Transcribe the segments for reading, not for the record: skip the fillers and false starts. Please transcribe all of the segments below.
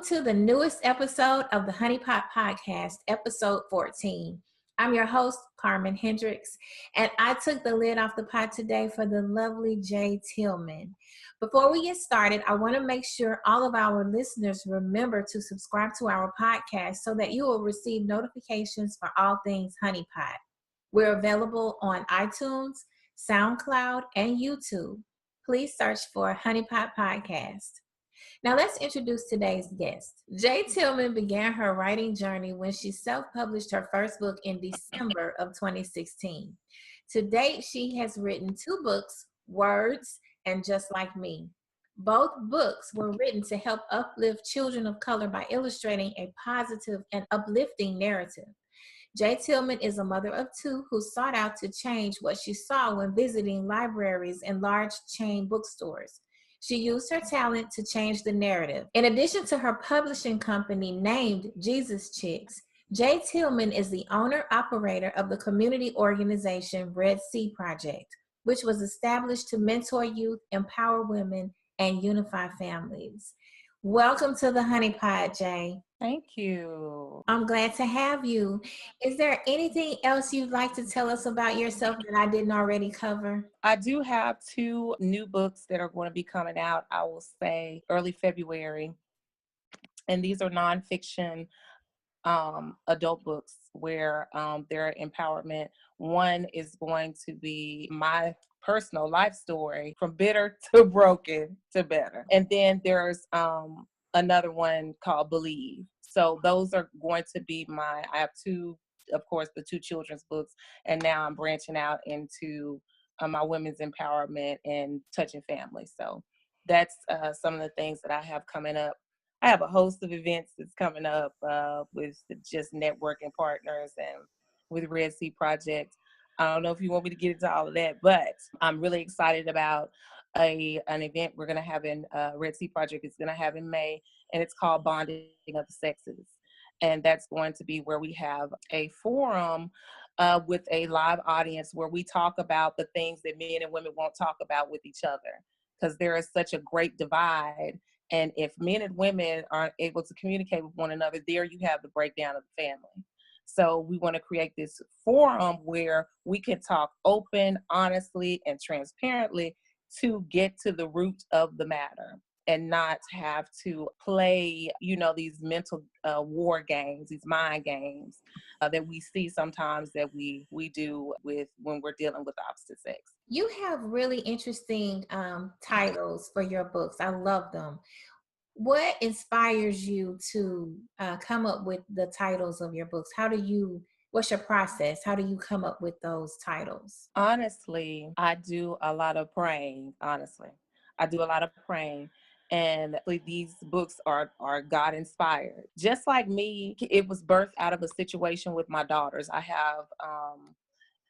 to the newest episode of the Honey Pot Podcast, episode 14. I'm your host, Carmen Hendricks, and I took the lid off the pot today for the lovely Jeanine Tillman. Before we get started, I want to make sure all of our listeners remember to subscribe to our podcast so that you will receive notifications for all things Honey Pot. We're available on iTunes, SoundCloud, and YouTube. Please search for Honey Pot Podcast. Now let's introduce today's guest. Jeanine Tillman began her writing journey when she self-published her first book in December of 2016. To date, she has written 2 books, Words and Just Like Me. Both books were written to help uplift children of color by illustrating a positive and uplifting narrative. Jeanine Tillman is a mother of 2 who sought out to change what she saw when visiting libraries and large chain bookstores. She used her talent to change the narrative. In addition to her publishing company named Jesus Chicks, Jeanine Tillman is the owner-operator of the community organization Red Sea Project, which was established to mentor youth, empower women, and unify families. Welcome to the Honey Pot, Jay. Thank you. I'm glad to have you. Is there anything else you'd like to tell us about yourself that I didn't already cover? I do have 2 new books that are going to be coming out, I will say, early February. And these are nonfiction adult books where they're empowerment. One is going to be my personal life story, from bitter to broken to better. And then there's another one called Believe. So those are going to be I have 2, of course, the 2 children's books, and now I'm branching out into my women's empowerment and touching families. So that's some of the things that I have coming up. I have a host of events that's coming up with just networking partners and with Red Sea Project. I don't know if you want me to get into all of that, but I'm really excited about an event we're going to have in Red Sea Project. It's going to have in May, and it's called Bonding of the Sexes. And that's going to be where we have a forum with a live audience where we talk about the things that men and women won't talk about with each other, because there is such a great divide. And if men and women aren't able to communicate with one another, there you have the breakdown of the family. So we want to create this forum where we can talk open, honestly, and transparently to get to the root of the matter and not have to play, these mental war games, these mind games that we see sometimes that we do when we're dealing with the opposite sex. You have really interesting titles for your books. I love them. What inspires you to come up with the titles of your books? What's your process? How do you come up with those titles? Honestly, I do a lot of praying. And these books are God inspired. Just like me, it was birthed out of a situation with my daughters. I have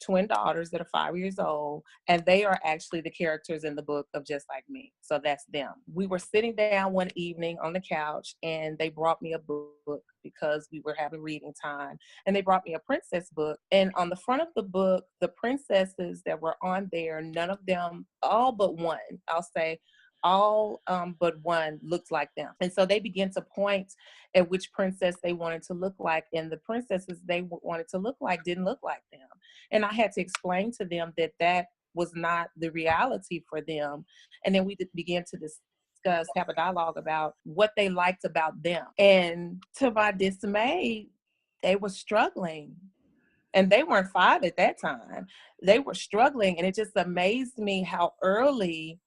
twin daughters that are 5 years old, and they are actually the characters in the book of Just Like Me. So that's them. We were sitting down one evening on the couch, and they brought me a book because we were having reading time, and they brought me a princess book. And on the front of the book, the princesses that were on there, none of them, all but one, I'll say, all but one looked like them. And so they began to point at which princess they wanted to look like, and the princesses they wanted to look like didn't look like them. And I had to explain to them that was not the reality for them. And then we began to have a dialogue about what they liked about them. And to my dismay, they were struggling. And they weren't 5 at that time. They were struggling. And it just amazed me how early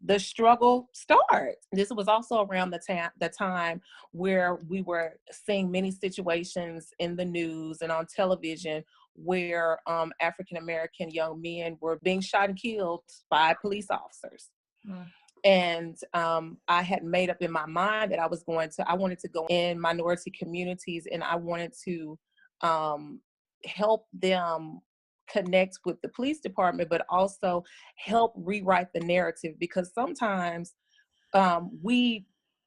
the struggle starts. This was also around the time where we were seeing many situations in the news and on television where African-American young men were being shot and killed by police officers. Mm. And I had made up in my mind that I wanted to go in minority communities, and I wanted to help them connect with the police department, but also help rewrite the narrative, because sometimes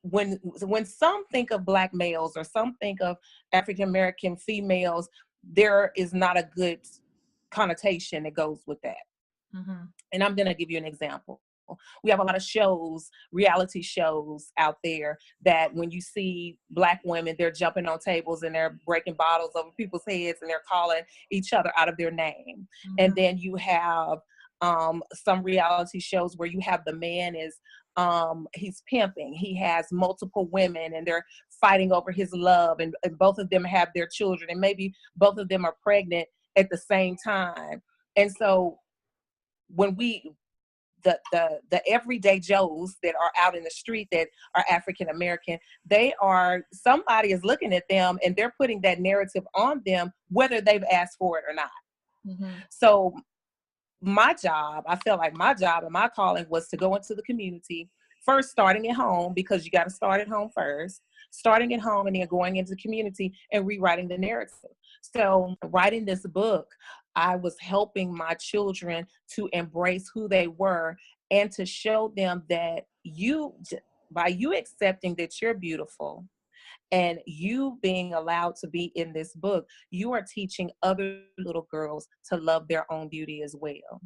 when some think of Black males or some think of African-American females, there is not a good connotation that goes with that. Mm-hmm. And I'm going to give you an example. We have a lot of shows, reality shows out there that when you see Black women, they're jumping on tables and they're breaking bottles over people's heads and they're calling each other out of their name. And then you have some reality shows where you have the man is he's pimping, he has multiple women and they're fighting over his love, and both of them have their children, and maybe both of them are pregnant at the same time. And so when we the everyday Joes that are out in the street that are African American, somebody is looking at them and they're putting that narrative on them, whether they've asked for it or not. So my job, I felt like my job and my calling was to go into the community, first starting at home, because you got to start at home first, starting at home and then going into the community and rewriting the narrative. So writing this book, I was helping my children to embrace who they were and to show them that by you accepting that you're beautiful and you being allowed to be in this book, you are teaching other little girls to love their own beauty as well.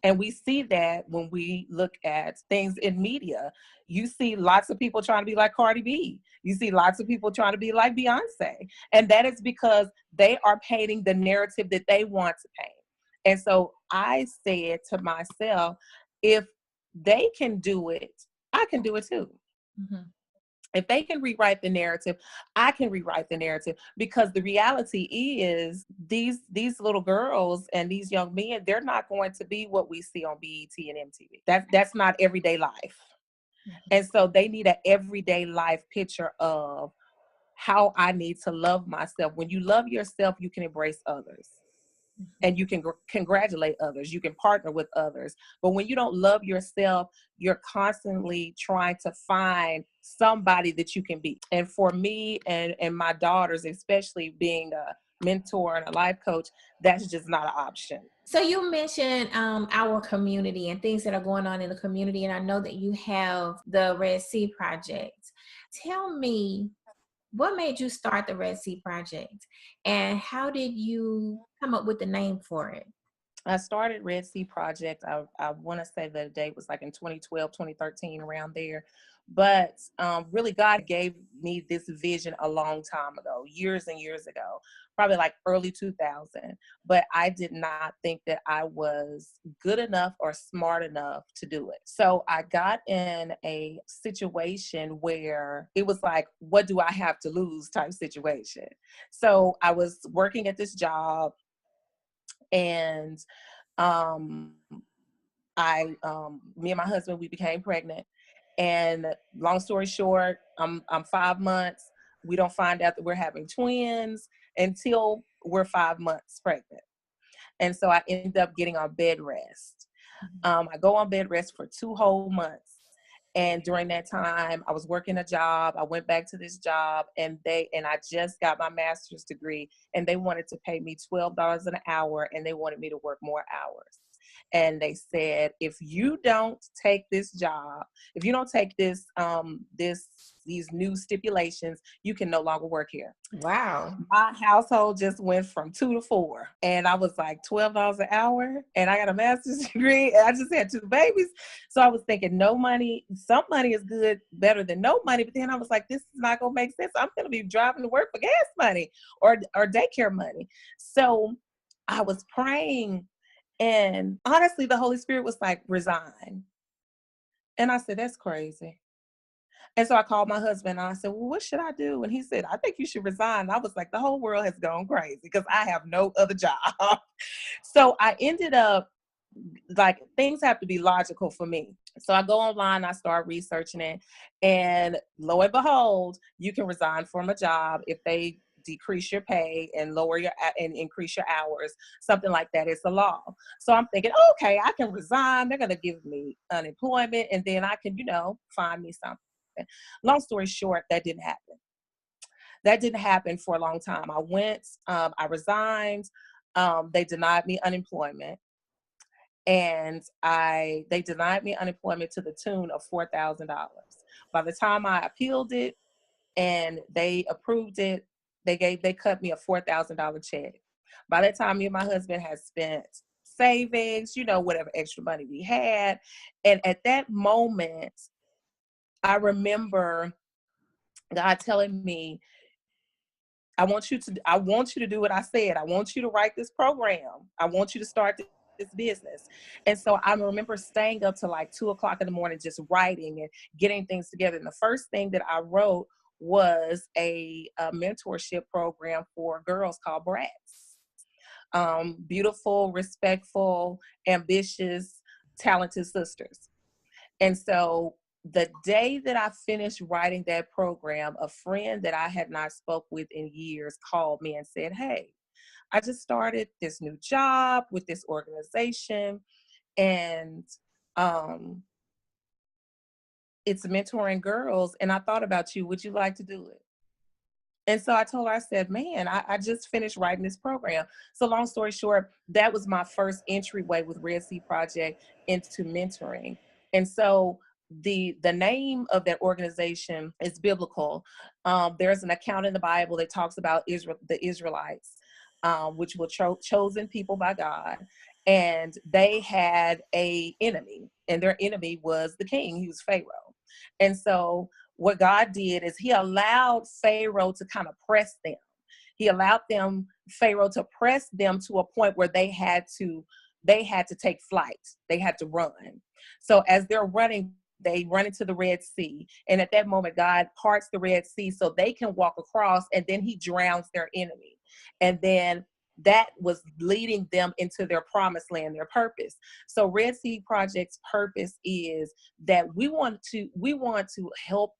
And we see that when we look at things in media. You see lots of people trying to be like Cardi B. You see lots of people trying to be like Beyonce. And that is because they are painting the narrative that they want to paint. And so I said to myself, if they can do it, I can do it too. If they can rewrite the narrative, I can rewrite the narrative, because the reality is these little girls and these young men, they're not going to be what we see on BET and MTV. That's not everyday life. And so they need an everyday life picture of how I need to love myself. When you love yourself, you can embrace others. And you can congratulate others. You can partner with others. But when you don't love yourself, you're constantly trying to find somebody that you can be. And for me and my daughters, especially being a mentor and a life coach, that's just not an option. So you mentioned our community and things that are going on in the community. And I know that you have the Red Sea Project. Tell me, what made you start the Red Sea Project, and how did you come up with the name for it? I started Red Sea Project. I want to say the date was like in 2012, 2013, around there. But really, God gave me this vision a long time ago, years and years ago, probably like early 2000. But I did not think that I was good enough or smart enough to do it. So I got in a situation where it was like, what do I have to lose type situation. So I was working at this job, and me and my husband, we became pregnant. And long story short, I'm 5 months. We don't find out that we're having twins until we're 5 months pregnant. And so I end up getting on bed rest. I go on bed rest for 2 whole months. And during that time, I was working a job. I went back to this job, and I just got my master's degree, and they wanted to pay me $12 an hour, and they wanted me to work more hours. And they said, if you don't take this job, if you don't take these new stipulations, you can no longer work here. Wow. My household just went from 2 to 4. And I was like, $12 an hour, and I got a master's degree, and I just had 2 babies. So I was thinking, no money, some money is good, better than no money. But then I was like, this is not going to make sense. I'm going to be driving to work for gas money or daycare money. So I was praying, and honestly, the Holy Spirit was like, resign. And I said, that's crazy. And so I called my husband and I said, well, what should I do? And he said, I think you should resign. And I was like, the whole world has gone crazy because I have no other job. So I ended up, like, things have to be logical for me. So I go online, I start researching it, and lo and behold, you can resign from a job if they decrease your pay and and increase your hours, something like that. It's a law. So I'm thinking, okay, I can resign. They're going to give me unemployment, and then I can, find me something. Long story short, that didn't happen. That didn't happen for a long time. I resigned. They denied me unemployment. And they denied me unemployment to the tune of $4,000. By the time I appealed it and they approved it, they cut me a $4,000 check. By that time, me and my husband had spent savings, whatever extra money we had. And at that moment, I remember God telling me, I want you to do what I said. I want you to write this program. I want you to start this business. And so I remember staying up to like 2 o'clock in the morning, just writing and getting things together. And the first thing that I wrote was a mentorship program for girls called Brats. Beautiful, respectful, ambitious, talented sisters. And so the day that I finished writing that program, a friend that I had not spoke with in years called me and said, "Hey, I just started this new job with this organization, and um, it's mentoring girls, and I thought about you. Would you like to do it?" And so I told her, I said, "Man, I just finished writing this program." So long story short, that was my first entryway with Red Sea Project into mentoring. And so the name of that organization is biblical. There's an account in the Bible that talks about the Israelites, which were chosen people by God. And they had a enemy, and their enemy was the king. He was Pharaoh. And so what God did is he allowed Pharaoh to kind of press them. He allowed Pharaoh to press them to a point where they had to take flight. They had to run. So as they're running, they run into the Red Sea. And at that moment, God parts the Red Sea so they can walk across, and then he drowns their enemy. And then that was leading them into their promised land, their purpose. So Red Sea Project's purpose is that we want to help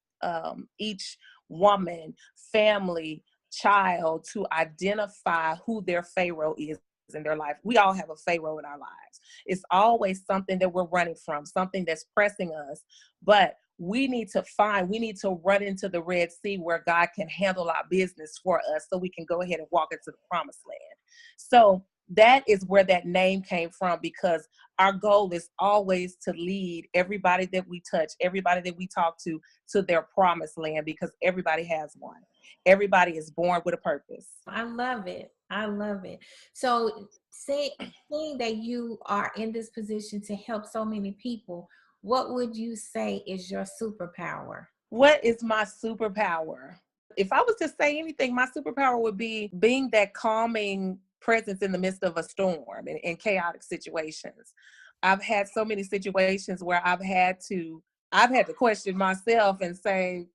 each woman, family, child to identify who their Pharaoh is in their life. We all have a Pharaoh in our lives. It's always something that we're running from, something that's pressing us. But we need to run into the Red Sea where God can handle our business for us so we can go ahead and walk into the promised land. So that is where that name came from, because our goal is always to lead everybody that we touch, everybody that we talk to their promised land, because everybody has one. Everybody is born with a purpose. I love it. I love it. So seeing that you are in this position to help so many people, what would you say is your superpower? What is my superpower? If I was to say anything, my superpower would be being that calming presence in the midst of a storm and chaotic situations. I've had so many situations where I've had to question myself and say,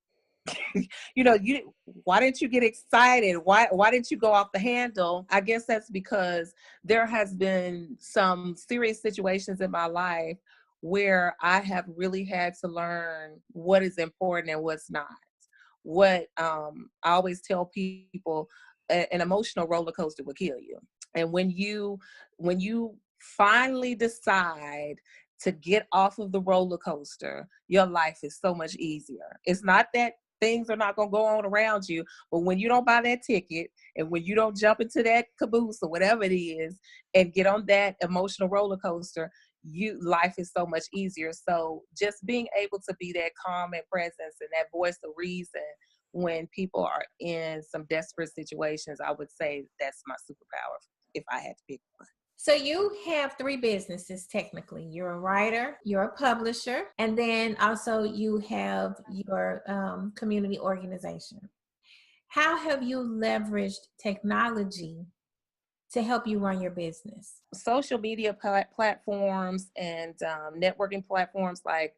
why didn't you get excited? Why didn't you go off the handle? I guess that's because there has been some serious situations in my life where I have really had to learn what is important and what's not. What I always tell people, an emotional roller coaster will kill you. And when you finally decide to get off of the roller coaster, your life is so much easier. It's not that things are not going to go on around you, but when you don't buy that ticket and when you don't jump into that caboose or whatever it is and get on that emotional roller coaster, life is so much easier. So just being able to be that calm and presence and that voice of reason when people are in some desperate situations, I would say that's my superpower if I had to pick one. So you have 3 businesses technically. You're a writer, you're a publisher, and then also you have your community organization. How have you leveraged technology to help you run your business? Social media platforms and networking platforms like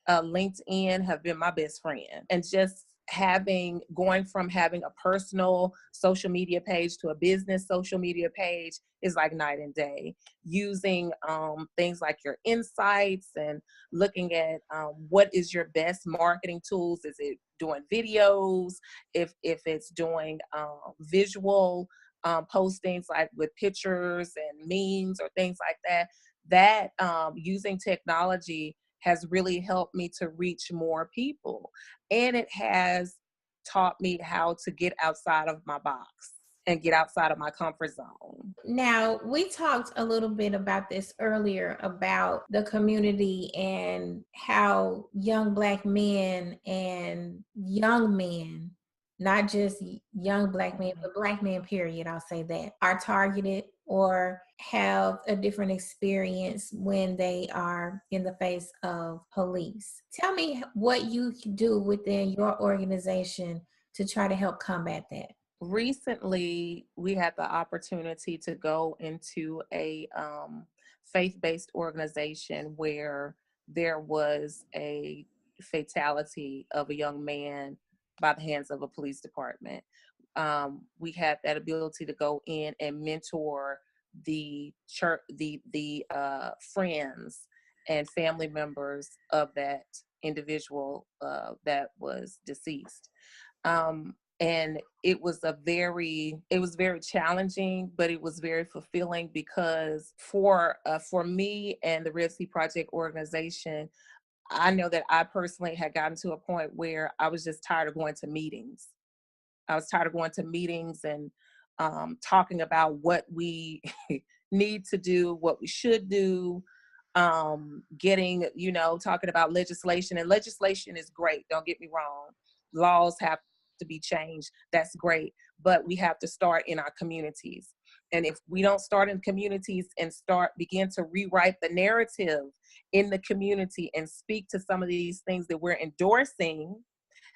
LinkedIn have been my best friend. And just going from having a personal social media page to a business social media page is like night and day. Using things like your insights and looking at what is your best marketing tools. Is it doing videos? If it's doing visual postings like with pictures and memes or things like that using technology has really helped me to reach more people. And it has taught me how to get outside of my box and get outside of my comfort zone. Now, we talked a little bit about this earlier about the community and how young Black men and young men, not just young Black men, but Black men, period, I'll say that, are targeted or have a different experience when they are in the face of police. Tell me what you can do within your organization to try to help combat that. Recently, we had the opportunity to go into a faith-based organization where there was a fatality of a young man by the hands of a police department. We had that ability to go in and mentor the church, the friends and family members of that individual that was deceased. And it was very challenging, but it was very fulfilling, because for me and the Red Sea Project organization, I know that I personally had gotten to a point where I was just tired of going to meetings. I was tired of going to meetings and talking about what we need to do, what we should do, talking about legislation. And legislation is great, don't get me wrong. Laws have to be changed. That's great. But we have to start in our communities. And if we don't start in communities and begin to rewrite the narrative in the community and speak to some of these things that we're endorsing,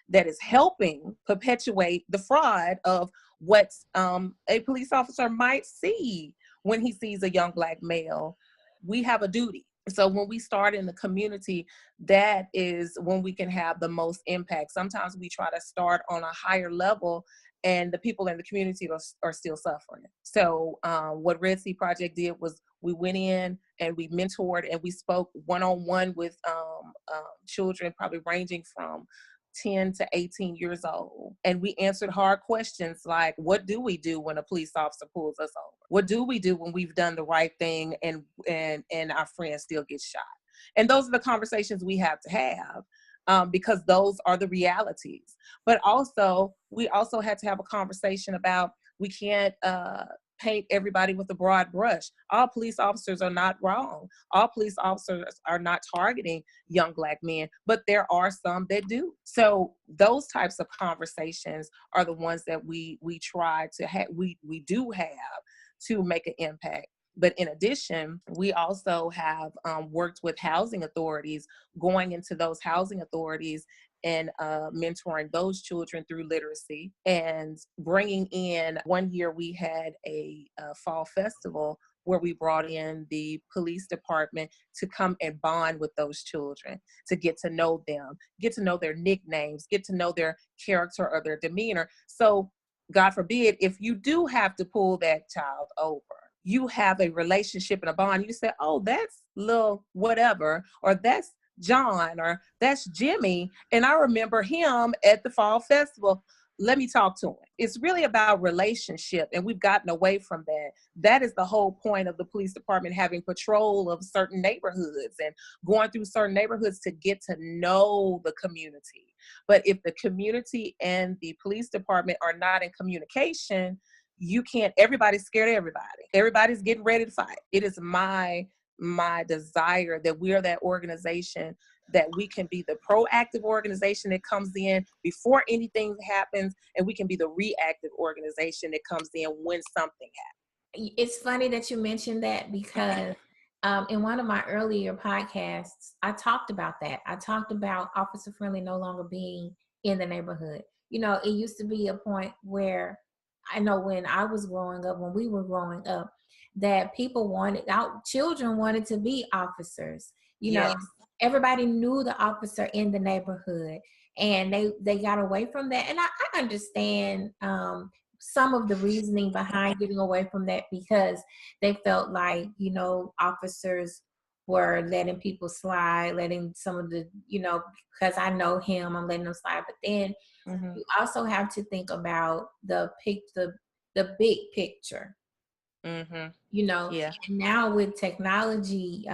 that is helping perpetuate the fraud of what a police officer might see when he sees a young Black male, we have a duty. So when we start in the community, that is when we can have the most impact. Sometimes we try to start on a higher level and the people in the community are still suffering. So what Red Sea Project did was we went in and we mentored and we spoke one-on-one with children, probably ranging from 10 to 18 years old. And we answered hard questions like, what do we do when a police officer pulls us over? What do we do when we've done the right thing and our friend still gets shot? And those are the conversations we have to have, because those are the realities. But also, we also had to have a conversation about, we can't paint everybody with a broad brush. All police officers are not wrong. All police officers are not targeting young Black men, but there are some that do. So those types of conversations are the ones that we try to have, we do have to make an impact. But in addition, we also have worked with housing authorities, going into those housing authorities and mentoring those children through literacy, and bringing in, one year we had a fall festival where we brought in the police department to come and bond with those children, to get to know them, get to know their nicknames, get to know their character or their demeanor. So God forbid, if you do have to pull that child over, you have a relationship and a bond. You say, oh, that's little whatever, or that's John, or that's Jimmy, and I remember him at the fall festival. Let me talk to him. It's really about relationship, and we've gotten away from that. That is the whole point of the police department having patrol of certain neighborhoods and going through certain neighborhoods to get to know the community. But if the community and the police department are not in communication, you can't, everybody's scared of everybody. Everybody's getting ready to fight. It is my desire that we are that organization, that we can be the proactive organization that comes in before anything happens, and we can be the reactive organization that comes in when something happens. It's funny that you mentioned that, because in one of my earlier podcasts, I talked about that. I talked about officer friendly no longer being in the neighborhood. You know, it used to be a point where, I know when I was growing up, when we were growing up, that people wanted, our children wanted to be officers. You know, everybody knew the officer in the neighborhood, and they got away from that. And I understand some of the reasoning behind getting away from that, because they felt like, you know, officers were letting people slide, letting some of the, you know, because I know him, I'm letting them slide. But then you also have to think about the big picture. You know, and now with technology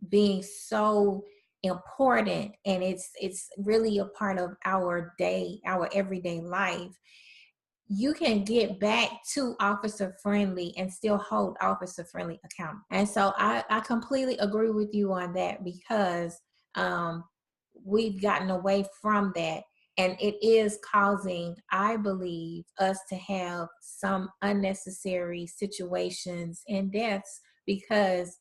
being so important, and it's really a part of our everyday life, you can get back to officer friendly and still hold officer friendly accountable. And so I completely agree with you on that, because we've gotten away from that. And it is causing, I believe, us to have some unnecessary situations and deaths because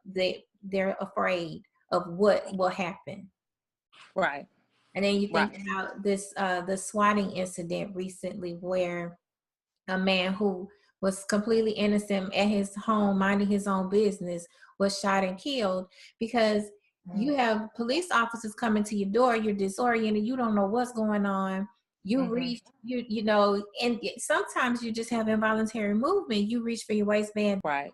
they're afraid of what will happen. Right. And then you Right. think about this, the swatting incident recently where a man who was completely innocent at his home, minding his own business, was shot and killed because you have police officers coming to your door, you're disoriented, you don't know what's going on. You reach, you know, and sometimes you just have involuntary movement. You reach for your waistband. Right.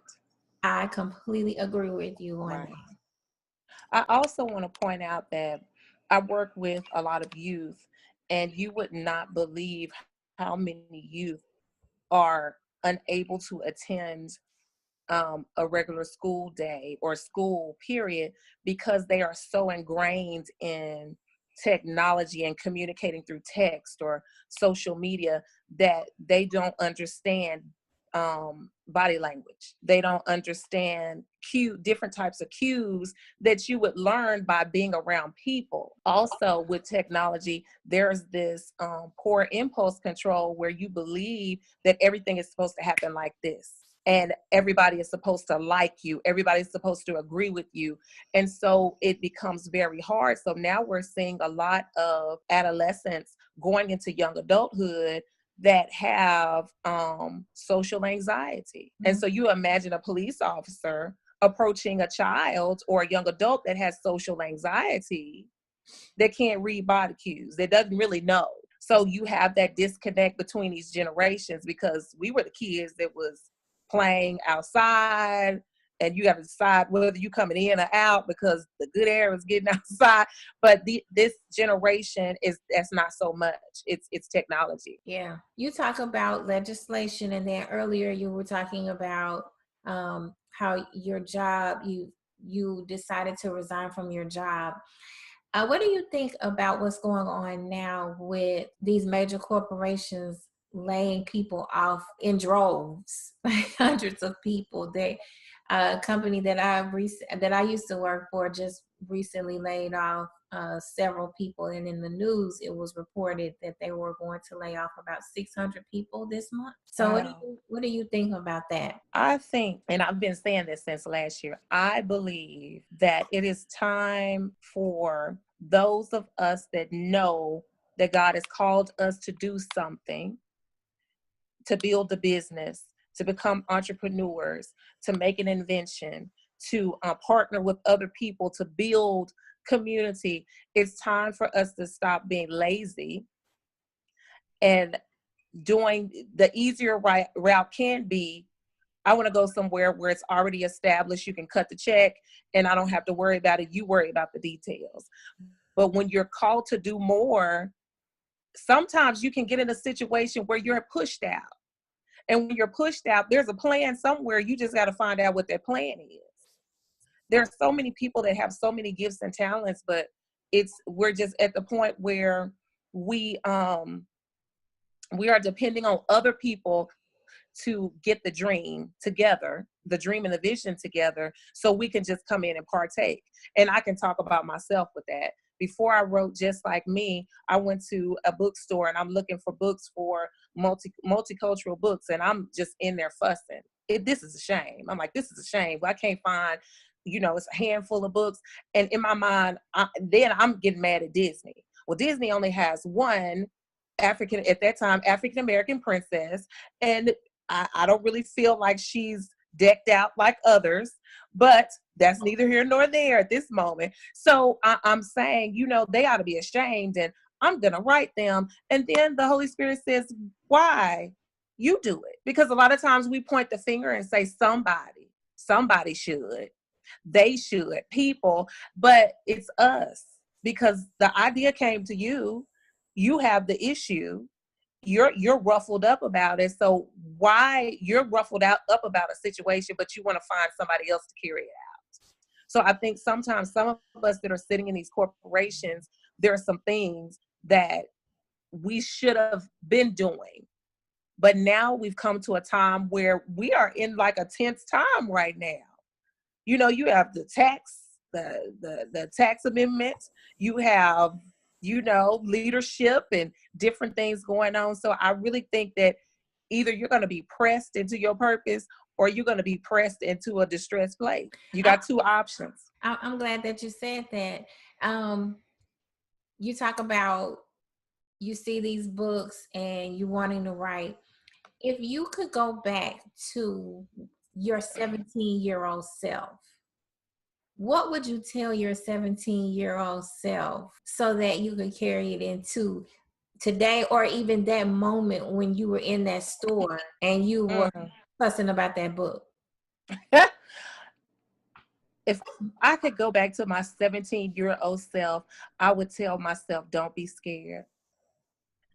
I completely agree with you on Right. that. I also want to point out that I work with a lot of youth, and you would not believe how many youth are unable to attend a regular school day or school period because they are so ingrained in technology and communicating through text or social media that they don't understand body language. They don't understand different types of cues that you would learn by being around people. Also, with technology, there's this poor impulse control where you believe that everything is supposed to happen like this. And everybody is supposed to like you. Everybody's supposed to agree with you. And so it becomes very hard. So now we're seeing a lot of adolescents going into young adulthood that have social anxiety. And so you imagine a police officer approaching a child or a young adult that has social anxiety, that can't read body cues, that doesn't really know. So you have that disconnect between these generations, because we were the kids that was playing outside, and you got to decide whether you coming in or out because the good air is getting outside. But this generation that's not so much. It's technology. Yeah. You talk about legislation, and then earlier you were talking about how your job, you decided to resign from your job. What do you think about what's going on now with these major corporations laying people off in droves, like hundreds of people? They, a company that I used to work for just recently laid off several people, and in the news it was reported that they were going to lay off about 600 people this month. So Wow. what do you think about that? I think, and I've been saying this since last year, I believe that it is time for those of us that know that God has called us to do something, to build a business, to become entrepreneurs, to make an invention, to partner with other people to build community. It's time for us to stop being lazy and doing the easier route can be, I want to go somewhere where it's already established. You can cut the check and I don't have to worry about it. You worry about the details. But when you're called to do more, sometimes you can get in a situation where you're pushed out. And when you're pushed out, there's a plan somewhere. You just got to find out what that plan is. There's so many people that have so many gifts and talents, but we're just at the point where we are depending on other people to get the dream together, the dream and the vision together, so we can just come in and partake. And I can talk about myself with that. Before I wrote Just Like Me, I went to a bookstore and I'm looking for books for multicultural books, and I'm just in there fussing. This is a shame. I'm like, this is a shame. I can't find, it's a handful of books. And in my mind, then I'm getting mad at Disney. Well, Disney only has one at that time, African American princess, and I don't really feel like she's decked out like others, but that's neither here nor there at this moment. So I'm saying, they ought to be ashamed, and I'm going to write them. And then the Holy Spirit says, why? You do it. Because a lot of times we point the finger and say somebody should, they should, people, but it's us, because the idea came to you. You have the issue, you're ruffled up about it. So why you're ruffled up about a situation, but you want to find somebody else to carry it out? So I think sometimes some of us that are sitting in these corporations, there are some things that we should have been doing, but now we've come to a time where we are in like a tense time right now. You have the tax amendments, you have leadership and different things going on. So I really think that either you're going to be pressed into your purpose or you're going to be pressed into a distressed place. You got two options. I'm glad that you said that. You talk about, you see these books and you wanting to write. If you could go back to your 17-year-old self, what would you tell your 17-year-old self so that you could carry it into today, or even that moment when you were in that store and you were fussing about that book? If I could go back to my 17-year-old self, I would tell myself, don't be scared.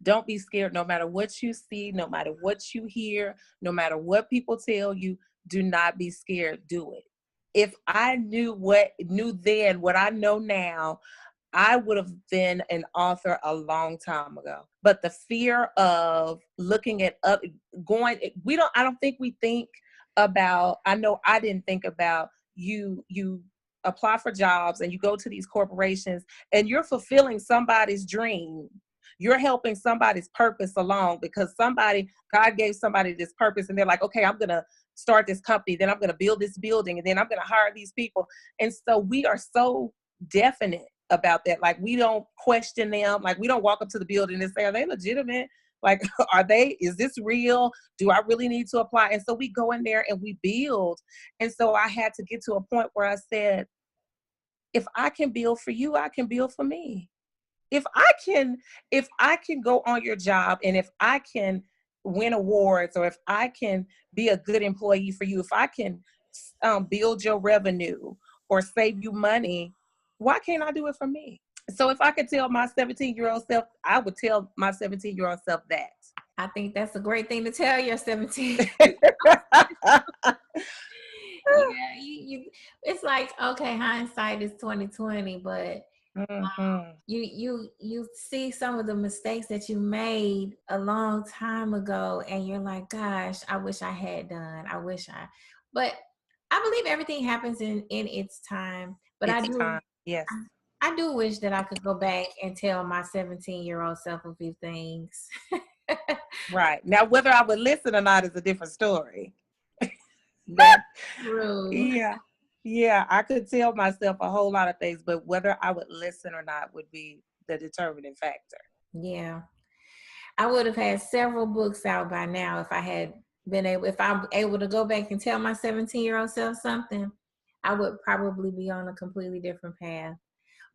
Don't be scared, no matter what you see, no matter what you hear, no matter what people tell you. Do not be scared. Do it. If I knew then what I know now, I would have been an author a long time ago. But the fear of looking at I don't think we think about, I know I didn't think about, you apply for jobs and you go to these corporations and you're fulfilling somebody's dream. You're helping somebody's purpose along because God gave somebody this purpose and they're like, okay, I'm going to start this company, then I'm going to build this building, and then I'm going to hire these people. And so we are so definite about that. Like, we don't question them. Like, we don't walk up to the building and say, are they legitimate? Like, is this real? Do I really need to apply? And so we go in there and we build. And so I had to get to a point where I said, if I can build for you, I can build for me. If I can go on your job, and if I can win awards, or if I can be a good employee for you, if I can build your revenue or save you money, why can't I do it for me? So if I could tell my 17-year-old self, I would tell my 17-year-old self that. I think that's a great thing to tell your 17. Yeah, it's like, okay, hindsight is 2020, but you see some of the mistakes that you made a long time ago, and you're like, gosh, I wish I had done. But I believe everything happens in its time. But Yes. I do wish that I could go back and tell my 17-year-old self a few things. Right. Now, whether I would listen or not is a different story. That's true. Yeah, I could tell myself a whole lot of things, but whether I would listen or not would be the determining factor. Yeah. I would have had several books out by now if I'm able to go back and tell my 17-year-old self something. I would probably be on a completely different path.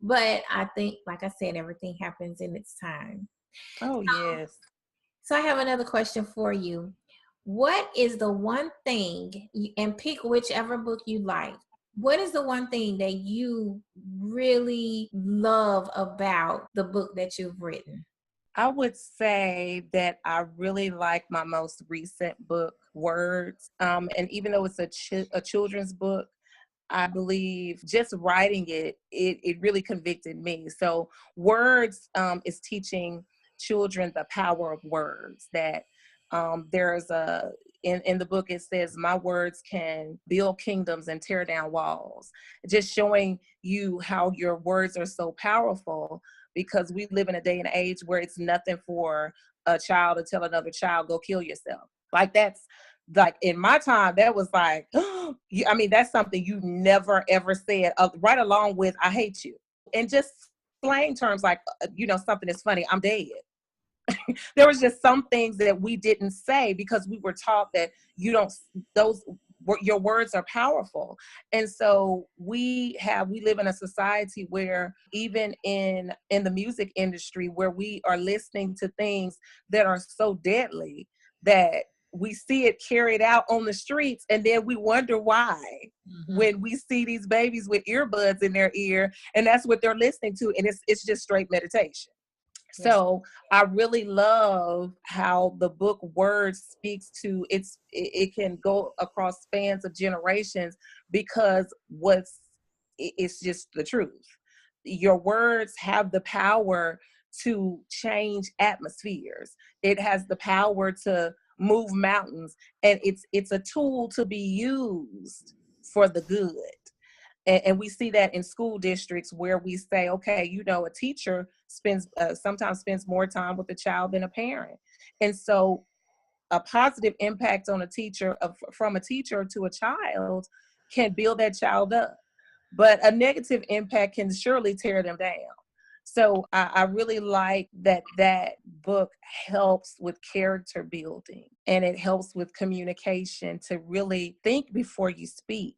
But I think, like I said, everything happens in its time. Oh, yes. So I have another question for you. What is the one thing, and pick whichever book you like, what is the one thing that you really love about the book that you've written? I would say that I really like my most recent book, Words. And even though it's a children's book, I believe just writing it really convicted me. So Words is teaching children the power of words. That there's in the book, it says, my words can build kingdoms and tear down walls. Just showing you how your words are so powerful, because we live in a day and age where it's nothing for a child to tell another child, go kill yourself. Like, that's like, in my time, that was like, I mean, that's something you never ever said, right along with, I hate you. And just slang terms like, something is funny, I'm dead. There was just some things that we didn't say because we were taught that your words are powerful. And so we live in a society where, even in the music industry, where we are listening to things that are so deadly that we see it carried out on the streets, and then we wonder why. When we see these babies with earbuds in their ear, and that's what they're listening to, and it's just straight meditation. So I really love how the book Words speaks to it can go across spans of generations, because it's just the truth. Your words have the power to change atmospheres. It has the power to move mountains, and it's a tool to be used for the good. And we see that in school districts where we say, okay, a teacher sometimes spends more time with a child than a parent. And so a positive impact on a teacher from a teacher to a child can build that child up, but a negative impact can surely tear them down. So I really like that book helps with character building, and it helps with communication, to really think before you speak,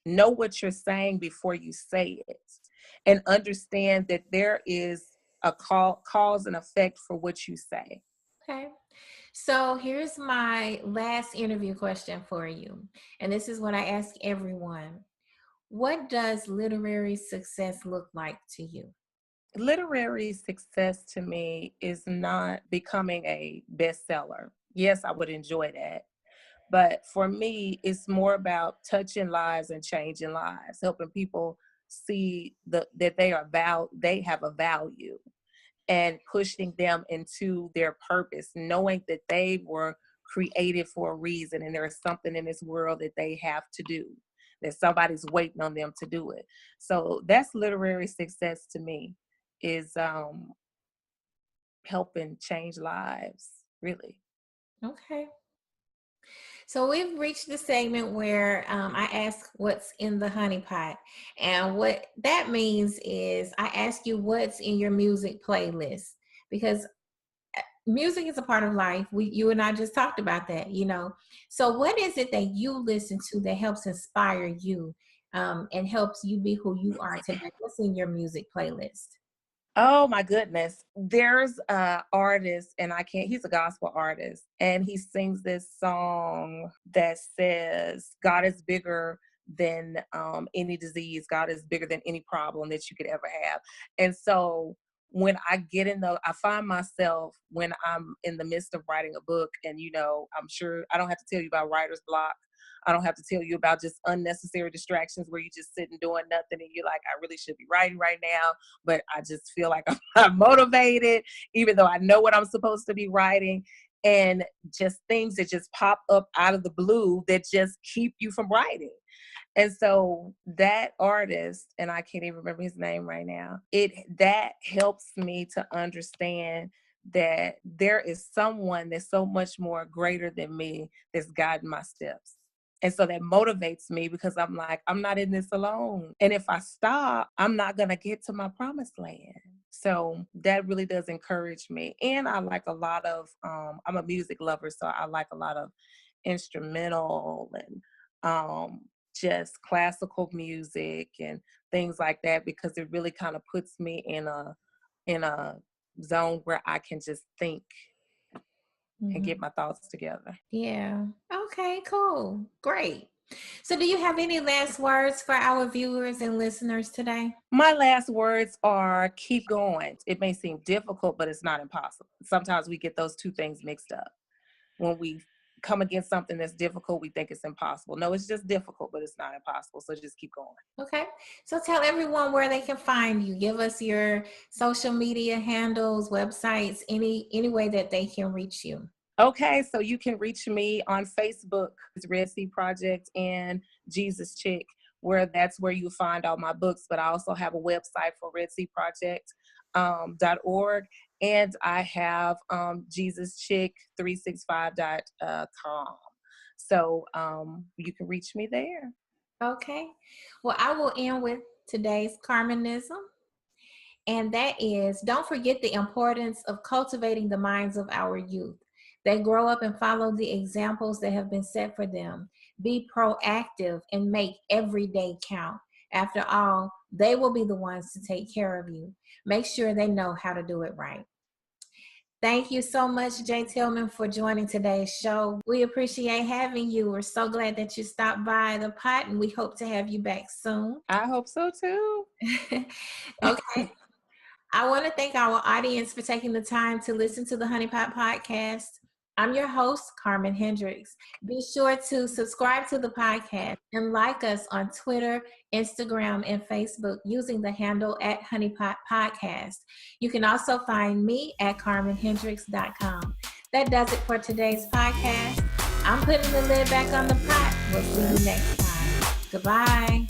know what you're saying before you say it, and understand that there is a cause and effect for what you say. Okay. So here's my last interview question for you. And this is what I ask everyone. What does literary success look like to you? Literary success to me is not becoming a bestseller. Yes, I would enjoy that. But for me, it's more about touching lives and changing lives, helping people see that they have a value, and pushing them into their purpose, knowing that they were created for a reason and there is something in this world that they have to do, that somebody's waiting on them to do it. So that's literary success to me, is helping change lives, really. Okay. So we've reached the segment where I ask what's in the honey pot. And what that means is I ask you what's in your music playlist, because music is a part of life. You and I just talked about that, you know. So what is it that you listen to that helps inspire you and helps you be who you are today? What's in your music playlist? Oh my goodness. There's a artist, and he's a gospel artist, and he sings this song that says, God is bigger than any disease. God is bigger than any problem that you could ever have. And so when I find myself when I'm in the midst of writing a book, and I'm sure I don't have to tell you about writer's block. I don't have to tell you about just unnecessary distractions where you just sitting doing nothing and you're like, I really should be writing right now, but I just feel like I'm not motivated, even though I know what I'm supposed to be writing. And just things that just pop up out of the blue that just keep you from writing. And so that artist, and I can't even remember his name right now, that helps me to understand that there is someone that's so much more greater than me that's guiding my steps. And so that motivates me, because I'm like, I'm not in this alone. And if I stop, I'm not going to get to my promised land. So that really does encourage me. And I like a lot of, I'm a music lover, so I like a lot of instrumental and just classical music and things like that, because it really kind of puts me in a zone where I can just think and get my thoughts together. Yeah. Okay, cool. Great. So do you have any last words for our viewers and listeners today? My last words are keep going. It may seem difficult, but it's not impossible. Sometimes we get those two things mixed up. When we come against something that's difficult, we think it's impossible. No, it's just difficult, but it's not impossible. So just keep going. Okay. So tell everyone where they can find you. Give us your social media handles, websites, any way that they can reach you. Okay, so you can reach me on Facebook, Red Sea Project and Jesus Chick, that's where you find all my books. But I also have a website for Red Sea Project .org, and I have JesusChick365.com. So you can reach me there. Okay. Well, I will end with today's Carmenism. And that is, don't forget the importance of cultivating the minds of our youth. They grow up and follow the examples that have been set for them. Be proactive and make every day count. After all, they will be the ones to take care of you. Make sure they know how to do it right. Thank you so much, Jay Tillman, for joining today's show. We appreciate having you. We're so glad that you stopped by the pot, and we hope to have you back soon. I hope so too. Okay. I want to thank our audience for taking the time to listen to the Honey Pot Podcast. I'm your host, Carmen Hendricks. Be sure to subscribe to the podcast and like us on Twitter, Instagram, and Facebook using the handle at Honey Pot Podcast. You can also find me at CarmenHendricks.com. That does it for today's podcast. I'm putting the lid back on the pot. We'll see you next time. Goodbye.